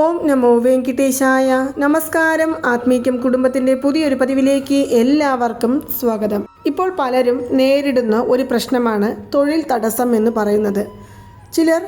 ഓം നമോ വെങ്കിടേശായ. നമസ്കാരം. ആത്മീകം കുടുംബത്തിൻ്റെ പുതിയൊരു പതിവിലേക്ക് എല്ലാവർക്കും സ്വാഗതം. ഇപ്പോൾ പലരും നേരിടുന്ന ഒരു പ്രശ്നമാണ് തൊഴിൽ തടസ്സം എന്ന് പറയുന്നത്. ചിലർ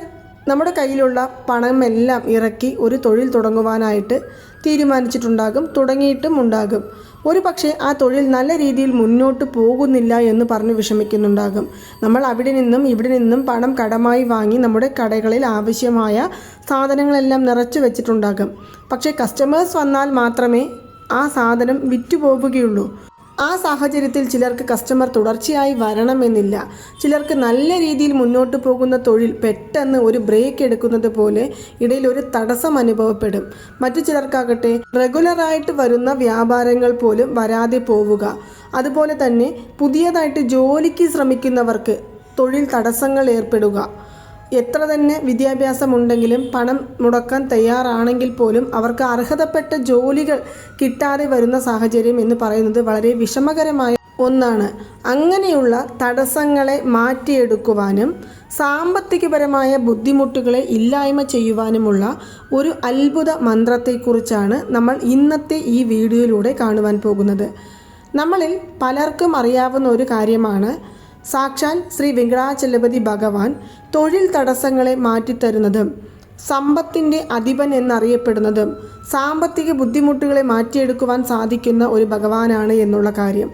നമ്മുടെ കയ്യിലുള്ള പണമെല്ലാം ഇറക്കി ഒരു തൊഴിൽ തുടങ്ങുവാനായിട്ട് തീരുമാനിച്ചിട്ടുണ്ടാകും, തുടങ്ങിയിട്ടും ഉണ്ടാകും. ഒരു പക്ഷേ ആ തൊഴിൽ നല്ല രീതിയിൽ മുന്നോട്ട് പോകുന്നില്ല എന്ന് പറഞ്ഞ് വിഷമിക്കുന്നുണ്ടാകും. നമ്മൾ അവിടെ നിന്നും ഇവിടെ നിന്നും പണം കടമായി വാങ്ങി നമ്മുടെ കടകളിൽ ആവശ്യമായ സാധനങ്ങളെല്ലാം നിറച്ചു വെച്ചിട്ടുണ്ടാകും. പക്ഷേ കസ്റ്റമേഴ്സ് വന്നാൽ മാത്രമേ ആ സാധനം വിറ്റുപോവുകയുള്ളൂ. ആ സാഹചര്യത്തിൽ ചിലർക്ക് കസ്റ്റമർ തുടർച്ചയായി വരണമെന്നില്ല. ചിലർക്ക് നല്ല രീതിയിൽ മുന്നോട്ട് പോകുന്ന തൊഴിൽ പെട്ടെന്ന് ഒരു ബ്രേക്ക് എടുക്കുന്നത് പോലെ ഇടയിൽ ഒരു തടസ്സം അനുഭവപ്പെടും. മറ്റു ചിലർക്കാകട്ടെ റെഗുലറായിട്ട് വരുന്ന വ്യാപാരങ്ങൾ പോലും വരാതെ പോവുക. അതുപോലെ തന്നെ പുതിയതായിട്ട് ജോലിക്ക് ശ്രമിക്കുന്നവർക്ക് തൊഴിൽ തടസ്സങ്ങൾ ഏർപ്പെടുക. എത്ര തന്നെ വിദ്യാഭ്യാസമുണ്ടെങ്കിലും പണം മുടക്കാൻ തയ്യാറാണെങ്കിൽ പോലും അവർക്ക് അർഹതപ്പെട്ട ജോലികൾ കിട്ടാതെ വരുന്ന സാഹചര്യം എന്ന് പറയുന്നത് വളരെ വിഷമകരമായ ഒന്നാണ്. അങ്ങനെയുള്ള തടസ്സങ്ങളെ മാറ്റിയെടുക്കുവാനും സാമ്പത്തികപരമായ ബുദ്ധിമുട്ടുകളെ ഇല്ലായ്മ ചെയ്യുവാനുമുള്ള ഒരു അത്ഭുത മന്ത്രത്തെക്കുറിച്ചാണ് നമ്മൾ ഇന്നത്തെ ഈ വീഡിയോയിലൂടെ കാണുവാൻ പോകുന്നത്. നമ്മളിൽ പലർക്കും അറിയാവുന്ന ഒരു കാര്യമാണ് സാക്ഷാൽ ശ്രീ വെങ്കടാചലപതി ഭഗവാൻ തൊഴിൽ തടസ്സങ്ങളെ മാറ്റിത്തരുന്നതും സമ്പത്തിൻ്റെ അധിപൻ എന്നറിയപ്പെടുന്നതും സാമ്പത്തിക ബുദ്ധിമുട്ടുകളെ മാറ്റിയെടുക്കുവാൻ സാധിക്കുന്ന ഒരു ഭഗവാനാണ് എന്നുള്ള കാര്യം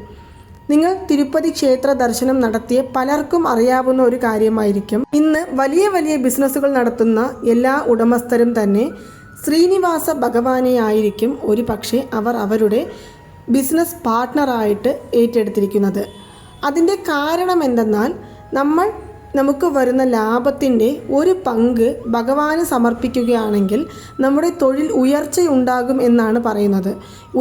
നിങ്ങൾ തിരുപ്പതി ക്ഷേത്ര ദർശനം നടത്തിയ പലർക്കും അറിയാവുന്ന ഒരു കാര്യമായിരിക്കും. ഇന്ന് വലിയ വലിയ ബിസിനസ്സുകൾ നടത്തുന്ന എല്ലാ ഉടമസ്ഥരും തന്നെ ശ്രീനിവാസ ഭഗവാനെ ആയിരിക്കും ഒരു പക്ഷേ അവർ അവരുടെ ബിസിനസ് പാർട്ട്ണറായിട്ട് ഏറ്റെടുത്തിരിക്കുന്നത്. അതിൻ്റെ കാരണം എന്തെന്നാൽ നമുക്ക് വരുന്ന ലാഭത്തിൻ്റെ ഒരു പങ്ക് ഭഗവാന് സമർപ്പിക്കുകയാണെങ്കിൽ നമ്മുടെ തൊഴിൽ ഉയർച്ചയുണ്ടാകും എന്നാണ് പറയുന്നത്.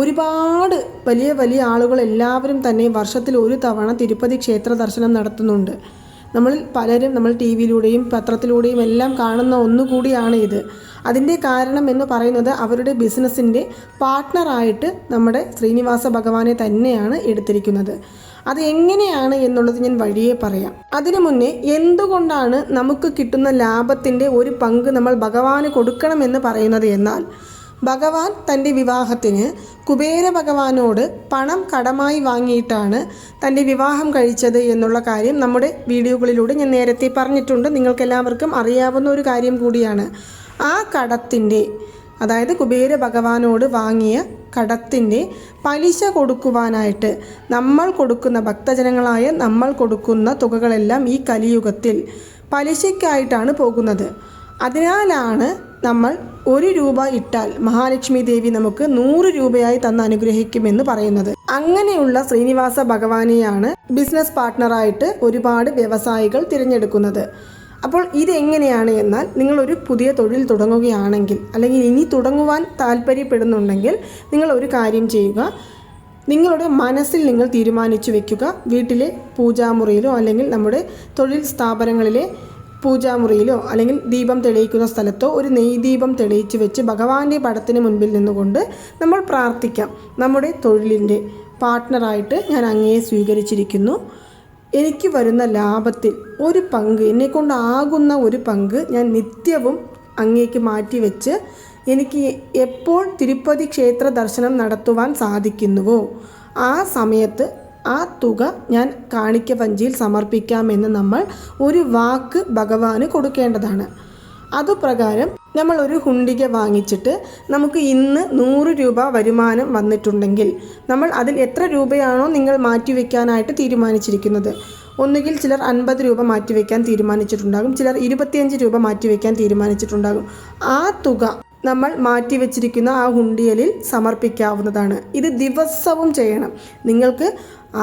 ഒരുപാട് വലിയ വലിയ ആളുകൾ എല്ലാവരും തന്നെ വർഷത്തിൽ ഒരു തവണ തിരുപ്പതി ക്ഷേത്ര ദർശനം നടത്തുന്നുണ്ട്. നമ്മളിൽ പലരും നമ്മൾ ടി വിയിലൂടെയും പത്രത്തിലൂടെയും എല്ലാം കാണുന്ന ഒന്നുകൂടിയാണ് ഇത്. അതിൻ്റെ കാരണം എന്ന് പറയുന്നത് അവരുടെ ബിസിനസ്സിൻ്റെ പാർട്ട്ണറായിട്ട് നമ്മുടെ ശ്രീനിവാസ ഭഗവാനെ തന്നെയാണ് എടുത്തിരിക്കുന്നത്. അത് എങ്ങനെയാണ് എന്നുള്ളത് ഞാൻ വഴിയേ പറയാം. അതിനു മുന്നേ എന്തുകൊണ്ടാണ് നമുക്ക് കിട്ടുന്ന ലാഭത്തിൻ്റെ ഒരു പങ്ക് നമ്മൾ ഭഗവാന് കൊടുക്കണമെന്ന് പറയുന്നത് എന്നാൽ ഭഗവാൻ തൻ്റെ വിവാഹത്തിന് കുബേര ഭഗവാനോട് പണം കടമായി വാങ്ങിയിട്ടാണ് തൻ്റെ വിവാഹം കഴിച്ചത് എന്നുള്ള കാര്യം നമ്മുടെ വീഡിയോകളിലൂടെ ഞാൻ നേരത്തെ പറഞ്ഞിട്ടുണ്ട്. നിങ്ങൾക്കെല്ലാവർക്കും അറിയാവുന്ന ഒരു കാര്യം കൂടിയാണ്. ആ കടത്തിൻ്റെ, അതായത് കുബേര ഭഗവാനോട് വാങ്ങിയ കടത്തിൻ്റെ പലിശ കൊടുക്കുവാനായിട്ട് നമ്മൾ കൊടുക്കുന്ന ഭക്തജനങ്ങളായ നമ്മൾ കൊടുക്കുന്ന തുകകളെല്ലാം ഈ കലിയുഗത്തിൽ പലിശയ്ക്കായിട്ടാണ് പോകുന്നത്. അതിനാലാണ് നമ്മൾ 1 രൂപ ഇട്ടാൽ മഹാലക്ഷ്മി ദേവി നമുക്ക് 100 രൂപയായി തന്ന് അനുഗ്രഹിക്കുമെന്ന് പറയുന്നത്. അങ്ങനെയുള്ള ശ്രീനിവാസ ഭഗവാനെയാണ് ബിസിനസ് പാർട്ട്ണറായിട്ട് ഒരുപാട് വ്യവസായികൾ തിരഞ്ഞെടുക്കുന്നത്. അപ്പോൾ ഇതെങ്ങനെയാണ് എന്നാൽ നിങ്ങളൊരു പുതിയ തൊഴിൽ തുടങ്ങുകയാണെങ്കിൽ അല്ലെങ്കിൽ ഇനി തുടങ്ങുവാൻ താല്പര്യപ്പെടുന്നുണ്ടെങ്കിൽ നിങ്ങൾ ഒരു കാര്യം ചെയ്യുക. നിങ്ങളുടെ മനസ്സിൽ നിങ്ങൾ തീരുമാനിച്ചു വെക്കുക, വീട്ടിലെ പൂജാമുറിയിലോ അല്ലെങ്കിൽ നമ്മുടെ തൊഴിൽ സ്ഥാപനങ്ങളിലെ പൂജാമുറിയിലോ അല്ലെങ്കിൽ ദീപം തെളിയിക്കുന്ന സ്ഥലത്തോ ഒരു നെയ്ദീപം തെളിയിച്ച് വെച്ച് ഭഗവാന്റെ പടത്തിന് മുൻപിൽ നിന്നുകൊണ്ട് നമ്മൾ പ്രാർത്ഥിക്കാം. നമ്മുടെ തൊഴിലിൻ്റെ പാർട്ട്ണറായിട്ട് ഞാൻ അങ്ങയെ സ്വീകരിച്ചിരിക്കുന്നു. എനിക്ക് വരുന്ന ലാഭത്തിൽ ഒരു പങ്ക്, എന്നെക്കൊണ്ടാകുന്ന ഒരു പങ്ക് ഞാൻ നിത്യവും അങ്ങേക്ക് മാറ്റിവെച്ച് എനിക്ക് എപ്പോൾ തിരുപ്പതി ക്ഷേത്ര ദർശനം നടത്തുവാൻ സാധിക്കുന്നുവോ ആ സമയത്ത് ആ തുക ഞാൻ കാണിക്ക വഞ്ചിയിൽ സമർപ്പിക്കാമെന്ന് നമ്മൾ ഒരു വാക്ക് ഭഗവാന് കൊടുക്കേണ്ടതാണ്. അതുപ്രകാരം നമ്മൾ ഒരു ഹുണ്ടിക വാങ്ങിച്ചിട്ട് നമുക്ക് ഇന്ന് 100 രൂപ വരുമാനം വന്നിട്ടുണ്ടെങ്കിൽ നമ്മൾ അതിൽ എത്ര രൂപയാണോ നിങ്ങൾ മാറ്റിവെക്കാനായിട്ട് തീരുമാനിച്ചിരിക്കുന്നത്, ഒന്നുകിൽ ചിലർ 50 രൂപ മാറ്റിവെക്കാൻ തീരുമാനിച്ചിട്ടുണ്ടാകും, ചിലർ 25 രൂപ മാറ്റിവെക്കാൻ തീരുമാനിച്ചിട്ടുണ്ടാകും. ആ തുക നമ്മൾ മാറ്റിവെച്ചിരിക്കുന്ന ആ ഹുണ്ടിയലിൽ സമർപ്പിക്കാവുന്നതാണ്. ഇത് ദിവസവും ചെയ്യണം. നിങ്ങൾക്ക്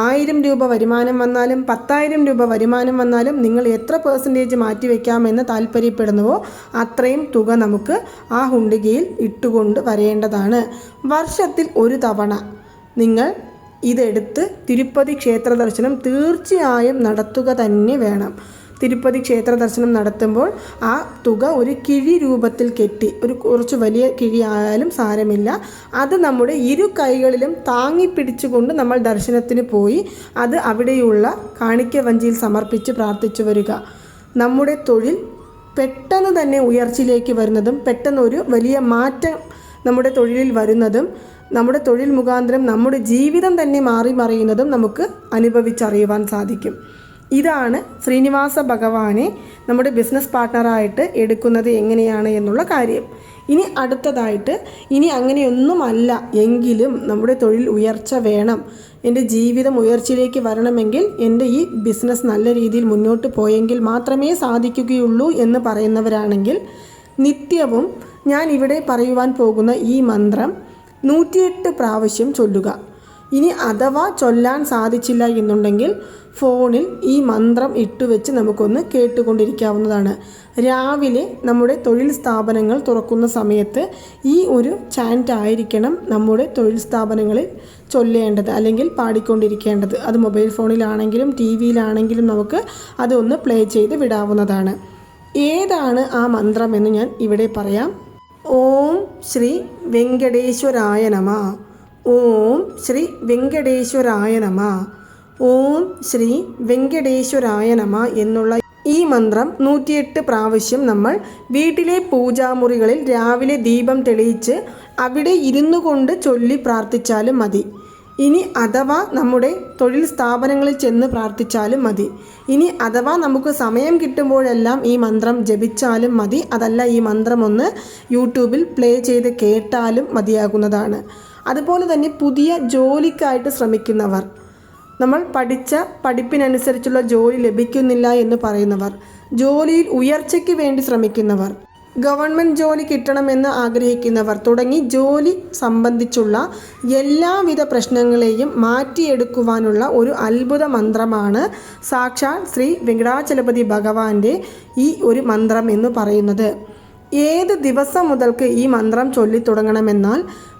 1000 രൂപ വരുമാനം വന്നാലും 10,000 രൂപ വരുമാനം വന്നാലും നിങ്ങൾ എത്ര % മാറ്റിവെക്കാമെന്ന് താല്പര്യപ്പെടുന്നുവോ അത്രയും തുക നമുക്ക് ആ ഹുണ്ടികയിൽ ഇട്ടുകൊണ്ട് വരേണ്ടതാണ്. വർഷത്തിൽ ഒരു തവണ നിങ്ങൾ ഇതെടുത്ത് തിരുപ്പതി ക്ഷേത്ര ദർശനം തീർച്ചയായും നടത്തുക തന്നെ വേണം. തിരുപ്പതി ക്ഷേത്ര ദർശനം നടത്തുമ്പോൾ ആ തുക ഒരു കിഴി രൂപത്തിൽ കെട്ടി, ഒരു കുറച്ച് വലിയ കിഴി ആയാലും സാരമില്ല, അത് നമ്മുടെ ഇരു കൈകളിലും താങ്ങി പിടിച്ചുകൊണ്ട് നമ്മൾ ദർശനത്തിന് പോയി അത് അവിടെയുള്ള കാണിക്ക വഞ്ചിയിൽ സമർപ്പിച്ച് പ്രാർത്ഥിച്ചു വരിക. നമ്മുടെ തൊഴിൽ പെട്ടെന്ന് തന്നെ ഉയർച്ചയിലേക്ക് വരുന്നതും പെട്ടെന്ന് ഒരു വലിയ മാറ്റം നമ്മുടെ തൊഴിലിൽ വരുന്നതും നമ്മുടെ തൊഴിൽ മുഖാന്തരം നമ്മുടെ ജീവിതം തന്നെ മാറി മറിയുന്നതും നമുക്ക് അനുഭവിച്ചറിയുവാൻ സാധിക്കും. ഇതാണ് ശ്രീനിവാസ ഭഗവാനെ നമ്മുടെ ബിസിനസ് പാർട്ട്ണറായിട്ട് എടുക്കുന്നത് എങ്ങനെയാണ് എന്നുള്ള കാര്യം. ഇനി അടുത്തതായിട്ട്, ഇനി അങ്ങനെയൊന്നുമല്ല എങ്കിലും നമ്മുടെ തൊഴിൽ ഉയർച്ച വേണം, എൻ്റെ ജീവിതം ഉയർച്ചയിലേക്ക് വരണമെങ്കിൽ എൻ്റെ ഈ ബിസിനസ് നല്ല രീതിയിൽ മുന്നോട്ട് പോയെങ്കിൽ മാത്രമേ സാധിക്കുകയുള്ളൂ എന്ന് പറയുന്നവരാണെങ്കിൽ നിത്യവും ഞാൻ ഇവിടെ പറയുവാൻ പോകുന്ന ഈ മന്ത്രം 108 പ്രാവശ്യം ചൊല്ലുക. ഇനി അഥവാ ചൊല്ലാൻ സാധിച്ചില്ല എന്നുണ്ടെങ്കിൽ ഫോണിൽ ഈ മന്ത്രം ഇട്ടുവെച്ച് നമുക്കൊന്ന് കേട്ടുകൊണ്ടിരിക്കാവുന്നതാണ്. രാവിലെ നമ്മുടെ തൊഴിൽ സ്ഥാപനങ്ങൾ തുറക്കുന്ന സമയത്ത് ഈ ഒരു ചാൻറ്റ് ആയിരിക്കണം നമ്മുടെ തൊഴിൽ സ്ഥാപനങ്ങളിൽ ചൊല്ലേണ്ടത് അല്ലെങ്കിൽ പാടിക്കൊണ്ടിരിക്കേണ്ടത്. അത് മൊബൈൽ ഫോണിലാണെങ്കിലും ടി വിയിലാണെങ്കിലും നമുക്ക് അതൊന്ന് പ്ലേ ചെയ്ത് വിടാവുന്നതാണ്. ഏതാണ് ആ മന്ത്രം എന്ന് ഞാൻ ഇവിടെ പറയാം. ഓം ശ്രീ വെങ്കടേശ്വരായ നമഃ. ഓം ശ്രീ വെങ്കടേശ്വരായ നമഃ. ഓം ശ്രീ വെങ്കടേശ്വരായ നമഃ എന്നുള്ള ഈ മന്ത്രം 108 പ്രാവശ്യം നമ്മൾ വീട്ടിലെ പൂജാമുറികളിൽ രാവിലെ ദീപം തെളിയിച്ച് അവിടെ ഇരുന്നു കൊണ്ട് ചൊല്ലി പ്രാർത്ഥിച്ചാലും മതി. ഇനി അഥവാ നമ്മുടെ തൊഴിൽ സ്ഥാപനങ്ങളിൽ ചെന്ന് പ്രാർത്ഥിച്ചാലും മതി. ഇനി അഥവാ നമുക്ക് സമയം കിട്ടുമ്പോഴെല്ലാം ഈ മന്ത്രം ജപിച്ചാലും മതി. അതല്ല, ഈ മന്ത്രം ഒന്ന് യൂട്യൂബിൽ പ്ലേ ചെയ്ത് കേട്ടാലും മതിയാകുന്നതാണ്. അതുപോലെ തന്നെ പുതിയ ജോലിക്കായിട്ട് ശ്രമിക്കുന്നവർ, നമ്മൾ പഠിച്ച പഠിപ്പിനനുസരിച്ചുള്ള ജോലി ലഭിക്കുന്നില്ല എന്ന് പറയുന്നവർ, ജോലിയിൽ ഉയർച്ചയ്ക്ക് വേണ്ടി ശ്രമിക്കുന്നവർ, ഗവൺമെൻറ് ജോലി കിട്ടണമെന്ന് ആഗ്രഹിക്കുന്നവർ തുടങ്ങി ജോലി സംബന്ധിച്ചുള്ള എല്ലാവിധ പ്രശ്നങ്ങളെയും മാറ്റിയെടുക്കുവാനുള്ള ഒരു അത്ഭുത മന്ത്രമാണ് സാക്ഷാൽ ശ്രീ വെങ്കടാചലപതി ഭഗവാന്റെ ഈ ഒരു മന്ത്രം എന്ന് പറയുന്നത്. ഏത് ദിവസം മുതൽക്ക് ഈ മന്ത്രം ചൊല്ലി തുടങ്ങണമെന്നാൽ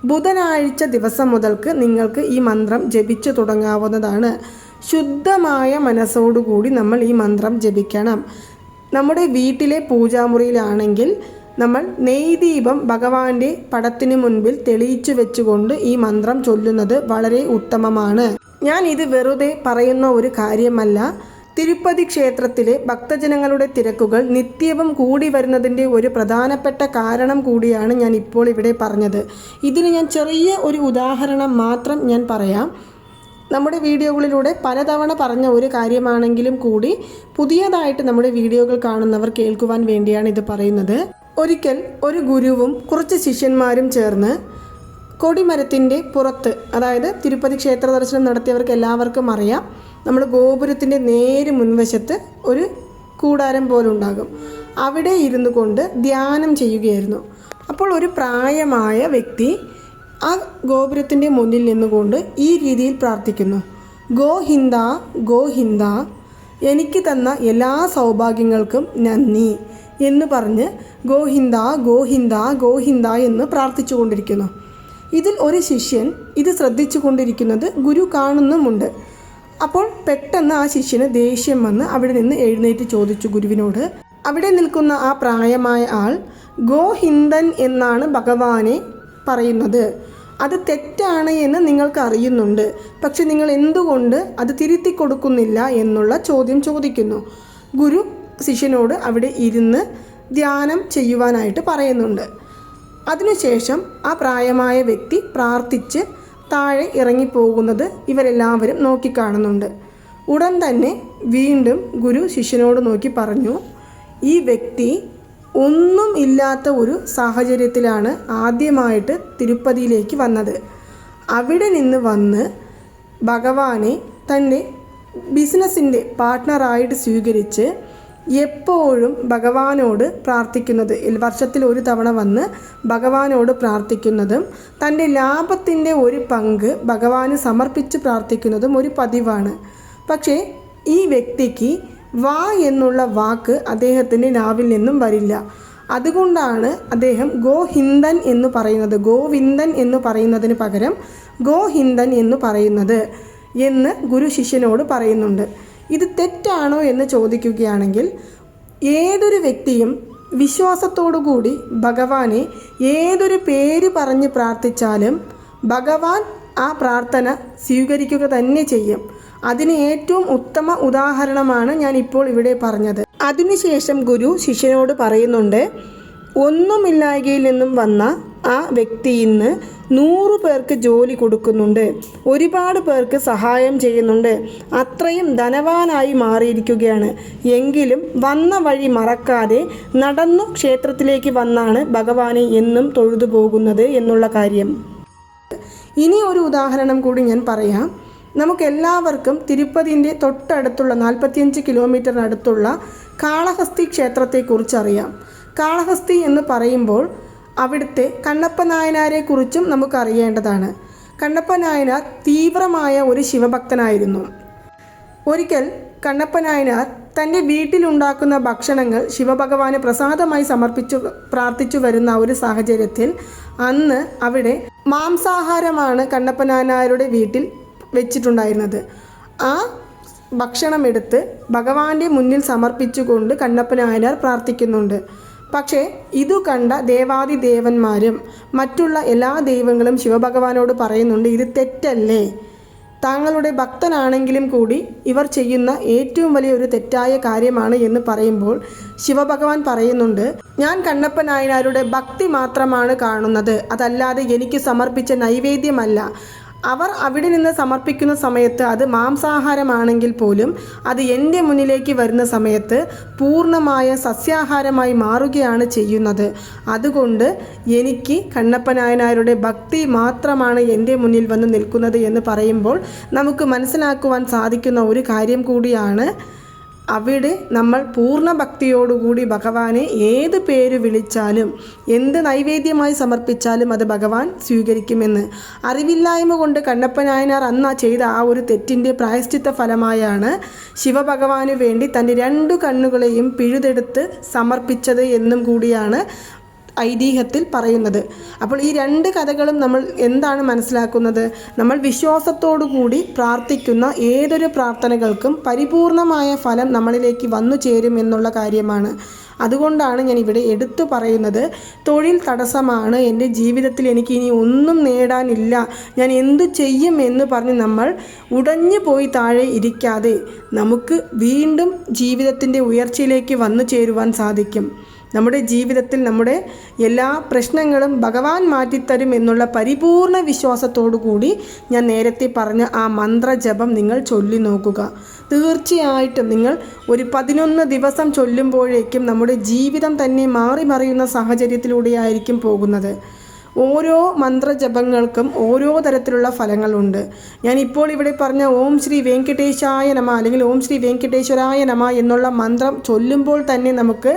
ബുധനാഴ്ച ദിവസം മുതൽക്ക് നിങ്ങൾക്ക് ഈ മന്ത്രം ജപിച്ചു തുടങ്ങാവുന്നതാണ്. ശുദ്ധമായ മനസ്സോടുകൂടി നമ്മൾ ഈ മന്ത്രം ജപിക്കണം. നമ്മുടെ വീട്ടിലെ പൂജാമുറിയിലാണെങ്കിൽ നമ്മൾ നെയ്ദീപം ഭഗവാന്റെ പടത്തിന് മുൻപിൽ തെളിയിച്ചു വെച്ചുകൊണ്ട് ഈ മന്ത്രം ചൊല്ലുന്നത് വളരെ ഉത്തമമാണ്. ഞാൻ ഇത് വെറുതെ പറയുന്ന ഒരു കാര്യമല്ല. തിരുപ്പതി ക്ഷേത്രത്തിലെ ഭക്തജനങ്ങളുടെ തിരക്കുകൾ നിത്യവും കൂടി വരുന്നതിൻ്റെ ഒരു പ്രധാനപ്പെട്ട കാരണം കൂടിയാണ് ഞാൻ ഇപ്പോൾ ഇവിടെ പറഞ്ഞത്. ഇതിന് ഞാൻ ചെറിയ ഒരു ഉദാഹരണം മാത്രം ഞാൻ പറയാം. നമ്മുടെ വീഡിയോകളിലൂടെ പലതവണ പറഞ്ഞ ഒരു കാര്യമാണെങ്കിലും കൂടി പുതിയതായിട്ട് നമ്മുടെ വീഡിയോകൾ കാണുന്നവർ കേൾക്കുവാൻ വേണ്ടിയാണ് ഇത് പറയുന്നത്. ഒരിക്കൽ ഒരു ഗുരുവും കുറച്ച് ശിഷ്യന്മാരും ചേർന്ന് കൊടിമരത്തിൻ്റെ പുറത്ത്, അതായത് തിരുപ്പതി ക്ഷേത്ര ദർശനം നടത്തിയവർക്ക് എല്ലാവർക്കും അറിയാം, നമ്മൾ ഗോപുരത്തിൻ്റെ നേരെ മുൻവശത്ത് ഒരു കൂടാരം പോലുണ്ടാകും. അവിടെ ഇരുന്നു കൊണ്ട് ധ്യാനം ചെയ്യുകയായിരുന്നു. അപ്പോൾ ഒരു പ്രായമായ വ്യക്തി ആ ഗോപുരത്തിൻ്റെ മുന്നിൽ നിന്നുകൊണ്ട് ഈ രീതിയിൽ പ്രാർത്ഥിക്കുന്നു: ഗോഹിന്ദ ഗോഹിന്ദ, എനിക്ക് തന്ന എല്ലാ സൗഭാഗ്യങ്ങൾക്കും നന്ദി എന്ന് പറഞ്ഞ് ഗോഹിന്ദ ഗോഹിന്ദ ഗോഹിന്ദ എന്ന് പ്രാർത്ഥിച്ചു കൊണ്ടിരിക്കുന്നു. ഇതിൽ ഒരു ശിഷ്യൻ ഇത് ശ്രദ്ധിച്ചു കൊണ്ടിരിക്കുന്നത് ഗുരു കാണുന്നുമുണ്ട്. അപ്പോൾ പെട്ടെന്ന് ആ ശിഷ്യന് ദേഷ്യം വന്ന് അവിടെ നിന്ന് എഴുന്നേറ്റ് ചോദിച്ചു ഗുരുവിനോട്. അവിടെ നിൽക്കുന്ന ആ പ്രായമായ ആൾ ഗോഹിന്ദൻ എന്നാണ് ഭഗവാനെ പറയുന്നത്, അത് തെറ്റാണ് എന്ന് നിങ്ങൾക്ക് അറിയുന്നുണ്ട്, പക്ഷെ നിങ്ങൾ എന്തുകൊണ്ട് അത് തിരുത്തി കൊടുക്കുന്നില്ല എന്നുള്ള ചോദ്യം ചോദിക്കുന്നു. ഗുരു ശിഷ്യനോട് അവിടെ ഇരുന്ന് ധ്യാനം ചെയ്യുവാനായിട്ട് പറയുന്നുണ്ട്. അതിനുശേഷം ആ പ്രായമായ വ്യക്തി പ്രാർത്ഥിച്ച് താഴെ ഇറങ്ങിപ്പോകുന്നത് ഇവരെല്ലാവരും നോക്കിക്കാണുന്നുണ്ട്. ഉടൻ തന്നെ വീണ്ടും ഗുരു ശിഷ്യനോട് നോക്കി പറഞ്ഞു, ഈ വ്യക്തി ഒന്നും ഇല്ലാത്ത ഒരു സാഹചര്യത്തിലാണ് ആദ്യമായിട്ട് തിരുപ്പതിയിലേക്ക് വന്നത്. അവിടെ നിന്ന് വന്ന് ഭഗവാനെ തൻ്റെ ബിസിനസ്സിൻ്റെ പാർട്ട്ണറായിട്ട് സ്വീകരിച്ച് എപ്പോഴും ഭഗവാനോട് പ്രാർത്ഥിക്കുന്നത്, വർഷത്തിൽ ഒരു തവണ വന്ന് ഭഗവാനോട് പ്രാർത്ഥിക്കുന്നതും തൻ്റെ ലാഭത്തിൻ്റെ ഒരു പങ്ക് ഭഗവാന് സമർപ്പിച്ച് പ്രാർത്ഥിക്കുന്നതും ഒരു പതിവാണ്. പക്ഷേ ഈ വ്യക്തിക്ക് വാ എന്നുള്ള വാക്ക് അദ്ദേഹത്തിൻ്റെ നാവിൽ നിന്നും വരില്ല. അതുകൊണ്ടാണ് അദ്ദേഹം ഗോഹിന്ദൻ എന്ന് പറയുന്നത്, ഗോവിന്ദൻ എന്ന് പറയുന്നതിന് പകരം ഗോഹിന്ദൻ എന്ന് പറയുന്നത് എന്ന് ഗുരു ശിഷ്യനോട് പറയുന്നുണ്ട്. ഇത് തെറ്റാണോ എന്ന് ചോദിക്കുകയാണെങ്കിൽ, ഏതൊരു വ്യക്തിയും വിശ്വാസത്തോടുകൂടി ഭഗവാനെ ഏതൊരു പേര് പറഞ്ഞ് പ്രാർത്ഥിച്ചാലും ഭഗവാൻ ആ പ്രാർത്ഥന സ്വീകരിക്കുക തന്നെ ചെയ്യും. അതിന് ഏറ്റവും ഉത്തമ ഉദാഹരണമാണ് ഞാൻ ഇപ്പോൾ ഇവിടെ പറഞ്ഞത്. അതിനുശേഷം ഗുരു ശിഷ്യനോട് പറയുന്നുണ്ട്, ഒന്നുമില്ലായ്കയിൽ നിന്നും വന്ന ആ വ്യക്തി ഇന്ന് 100 പേർക്ക് ജോലി കൊടുക്കുന്നുണ്ട്, ഒരുപാട് പേർക്ക് സഹായം ചെയ്യുന്നുണ്ട്, അത്രയും ധനവാനായി മാറിയിരിക്കുകയാണ്. എങ്കിലും വന്ന വഴി മറക്കാതെ നടന്നു ക്ഷേത്രത്തിലേക്ക് വന്നാണ് ഭഗവാനെ എന്നും തൊഴുതു പോകുന്നത് എന്നുള്ള കാര്യം. ഇനി ഒരു ഉദാഹരണം കൂടി ഞാൻ പറയാം. നമുക്കെല്ലാവർക്കും തിരുപ്പതിൻ്റെ തൊട്ടടുത്തുള്ള 45 കിലോമീറ്ററിനടുത്തുള്ള കാളഹസ്തി ക്ഷേത്രത്തെക്കുറിച്ച് അറിയാം. കാളഹസ്തി എന്ന് പറയുമ്പോൾ അവിടുത്തെ കണ്ണപ്പ നായനാരെക്കുറിച്ചും നമുക്കറിയേണ്ടതാണ്. കണ്ണപ്പ നായനാർ തീവ്രമായ ഒരു ശിവഭക്തനായിരുന്നു. ഒരിക്കൽ കണ്ണപ്പ നായനാർ തൻ്റെ വീട്ടിലുണ്ടാക്കുന്ന ഭക്ഷണങ്ങൾ ശിവഭഗവാന് പ്രസാദമായി പ്രാർത്ഥിച്ചു വരുന്ന ഒരു സാഹചര്യത്തിൽ അന്ന് അവിടെ മാംസാഹാരമാണ് കണ്ണപ്പ നായനാരുടെ വീട്ടിൽ വെച്ചിട്ടുണ്ടായിരുന്നത്. ആ ഭക്ഷണമെടുത്ത് ഭഗവാന്റെ മുന്നിൽ സമർപ്പിച്ചുകൊണ്ട് കണ്ണപ്പ നായനാർ പ്രാർത്ഥിക്കുന്നുണ്ട്. പക്ഷേ ഇതു കണ്ട ദേവാദിദേവന്മാരും മറ്റുള്ള എല്ലാ ദൈവങ്ങളും ശിവഭഗവാനോട് പറയുന്നുണ്ട്, ഇത് തെറ്റല്ലേ, താങ്കളുടെ ഭക്തനാണെങ്കിലും കൂടി ഇവർ ചെയ്യുന്ന ഏറ്റവും വലിയ ഒരു തെറ്റായ കാര്യമാണ് എന്ന് പറയുമ്പോൾ ശിവഭഗവാൻ പറയുന്നുണ്ട്, ഞാൻ കണ്ണപ്പ നായനാരുടെ ഭക്തി മാത്രമാണ് കാണുന്നത്, അതല്ലാതെ എനിക്ക് സമർപ്പിച്ച നൈവേദ്യമല്ല. അവർ അവിടെ നിന്ന് സമർപ്പിക്കുന്ന സമയത്ത് അത് മാംസാഹാരമാണെങ്കിൽ പോലും അത് എൻ്റെ മുന്നിലേക്ക് വരുന്ന സമയത്ത് പൂർണ്ണമായ സസ്യാഹാരമായി മാറുകയാണ് ചെയ്യുന്നത്. അതുകൊണ്ട് എനിക്ക് കണ്ണപ്പ നായനാരുടെ ഭക്തി മാത്രമാണ് എൻ്റെ മുന്നിൽ വന്ന് നിൽക്കുന്നത് എന്ന് പറയുമ്പോൾ നമുക്ക് മനസ്സിലാക്കുവാൻ സാധിക്കുന്ന ഒരു കാര്യം കൂടിയാണ്, അവിടെ നമ്മൾ പൂർണ്ണ ഭക്തിയോടുകൂടി ഭഗവാനെ ഏത് പേര് വിളിച്ചാലും എന്ത് നൈവേദ്യമായി സമർപ്പിച്ചാലും അത് ഭഗവാൻ സ്വീകരിക്കുമെന്ന്. അറിവില്ലായ്മ കൊണ്ട് കണ്ണപ്പ നായനാർ അന്ന് ചെയ്ത ആ ഒരു തെറ്റിൻ്റെ പ്രായശ്ചിത്ത ഫലമായാണ് ശിവഭഗവാന് വേണ്ടി തൻ്റെ 2 കണ്ണുകളെയും പിഴുതെടുത്ത് സമർപ്പിച്ചത് എന്നും കൂടിയാണ് ഐതിഹ്യത്തിൽ പറയുന്നത്. അപ്പോൾ ഈ 2 കഥകളും നമ്മൾ എന്താണ് മനസ്സിലാക്കുന്നത്? നമ്മൾ വിശ്വാസത്തോടു കൂടി പ്രാർത്ഥിക്കുന്ന ഏതൊരു പ്രാർത്ഥനകൾക്കും പരിപൂർണമായ ഫലം നമ്മളിലേക്ക് വന്നു ചേരും എന്നുള്ള കാര്യമാണ്. അതുകൊണ്ടാണ് ഞാൻ ഇവിടെ എടുത്തു പറയുന്നത്, തൊഴിൽ തടസ്സമാണ്, എൻ്റെ ജീവിതത്തിൽ എനിക്ക് ഇനി ഒന്നും നേടാനില്ല, ഞാൻ എന്തു ചെയ്യും എന്ന് പറഞ്ഞ് നമ്മൾ ഉടഞ്ഞു പോയി താഴെ ഇരിക്കാതെ നമുക്ക് വീണ്ടും ജീവിതത്തിൻ്റെ ഉയർച്ചയിലേക്ക് വന്നു ചേരുവാൻ സാധിക്കും. നമ്മുടെ ജീവിതത്തിൽ നമ്മുടെ എല്ലാ പ്രശ്നങ്ങളും ഭഗവാൻ മാറ്റിത്തരും എന്നുള്ള പരിപൂർണ വിശ്വാസത്തോടു കൂടി ഞാൻ നേരത്തെ പറഞ്ഞ ആ മന്ത്രജപം നിങ്ങൾ ചൊല്ലി നോക്കുക. തീർച്ചയായിട്ടും നിങ്ങൾ ഒരു 11 ദിവസം ചൊല്ലുമ്പോഴേക്കും നമ്മുടെ ജീവിതം തന്നെ മാറി മറിയുന്ന സാഹചര്യത്തിലൂടെയായിരിക്കും പോകുന്നത്. ഓരോ മന്ത്രജപങ്ങൾക്കും ഓരോ തരത്തിലുള്ള ഫലങ്ങളുണ്ട്. ഞാനിപ്പോൾ ഇവിടെ പറഞ്ഞ ഓം ശ്രീ വെങ്കടേശായ നമ അല്ലെങ്കിൽ ഓം ശ്രീ വെങ്കടേശ്വരായ നമ എന്നുള്ള മന്ത്രം ചൊല്ലുമ്പോൾ തന്നെ നമുക്ക്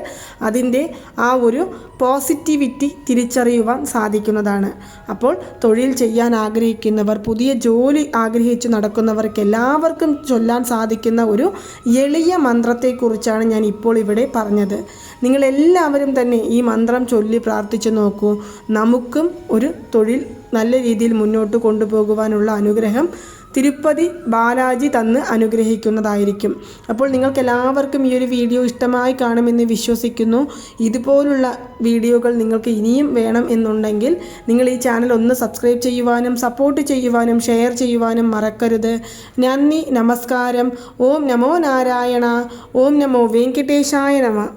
അതിൻ്റെ ആ ഒരു പോസിറ്റിവിറ്റി തിരിച്ചറിയുവാൻ സാധിക്കുന്നതാണ്. അപ്പോൾ തൊഴിൽ ചെയ്യാൻ ആഗ്രഹിക്കുന്നവർ, പുതിയ ജോലി ആഗ്രഹിച്ചു നടക്കുന്നവർക്ക് എല്ലാവർക്കും ചൊല്ലാൻ സാധിക്കുന്ന ഒരു എളിയ മന്ത്രത്തെക്കുറിച്ചാണ് ഞാൻ ഇപ്പോൾ ഇവിടെ പറഞ്ഞത്. നിങ്ങളെല്ലാവരും തന്നെ ഈ മന്ത്രം ചൊല്ലി പ്രാർത്ഥിച്ചു നോക്കൂ. നമുക്കും ഒരു തൊഴിൽ നല്ല രീതിയിൽ മുന്നോട്ട് കൊണ്ടുപോകുവാനുള്ള അനുഗ്രഹം തിരുപ്പതി ബാലാജി തന്ന് അനുഗ്രഹിക്കുന്നതായിരിക്കും. അപ്പോൾ നിങ്ങൾക്ക് എല്ലാവർക്കും ഈ ഒരു വീഡിയോ ഇഷ്ടമായി കാണുമെന്ന് വിശ്വസിക്കുന്നു. ഇതുപോലുള്ള വീഡിയോകൾ നിങ്ങൾക്ക് ഇനിയും വേണം എന്നുണ്ടെങ്കിൽ നിങ്ങൾ ഈ ചാനൽ ഒന്ന് സബ്സ്ക്രൈബ് ചെയ്യുവാനും സപ്പോർട്ട് ചെയ്യുവാനും ഷെയർ ചെയ്യുവാനും മറക്കരുത്. നന്ദി, നമസ്കാരം. ഓം നമോ നാരായണ. ഓം നമോ വെങ്കടേശായ നമ.